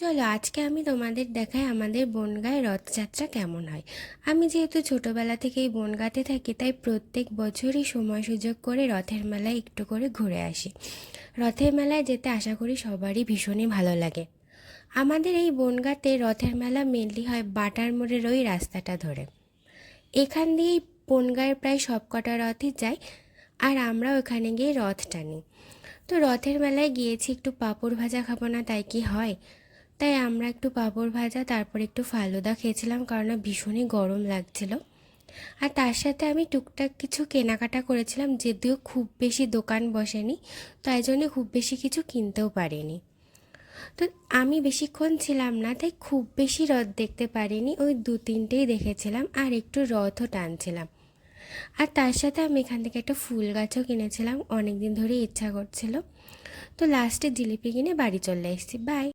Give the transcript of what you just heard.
চলো আজকে আমি তোমাদের দেখাই আমাদের বনগাঁয় রথযাত্রা কেমন হয়। আমি যেহেতু ছোটোবেলা থেকেই বনগাঁতে থাকি, তাই প্রত্যেক বছরই সময় সুযোগ করে রথের মেলায় একটু করে ঘুরে আসি। রথের মেলায় যেতে আশা করি সবারই ভীষণই ভালো লাগে। আমাদের এই বনগাঁতে রথের মেলা মেনলি হয় বাটার মোড়ের ওই রাস্তাটা ধরে। এখান দিয়েই বনগাঁয়ের প্রায় সব কটা রথই যায়, আর আমরাও ওখানে গিয়ে রথ টানি। তো রথের মেলায় গিয়েছি, একটু পাঁপড় ভাজা খাবো না তাই কি হয়? তাই আমরা একটু পাঁপড় ভাজা, তারপর একটু ফালুদা খেয়েছিলাম, কারণ ভীষণই গরম লাগছিল। আর তার সাথে আমি টুকটাক কিছু কেনাকাটা করেছিলাম, যদিও খুব বেশি দোকান বসেনি, তাই জন্য খুব বেশি কিছু কিনতেও পারিনি। তো আমি বেশিক্ষণ ছিলাম না, তাই খুব বেশি রথ দেখতে পারিনি, ওই দু তিনটেই দেখেছিলাম আর একটু রথও টানছিলাম। আর তার সাথে আমি এখান থেকে একটা ফুল গাছও কিনেছিলাম, অনেক দিন ধরেই ইচ্ছা করছিল। তো লাস্টে জিলিপি কিনে বাড়ি চলে এসেছি। বাই।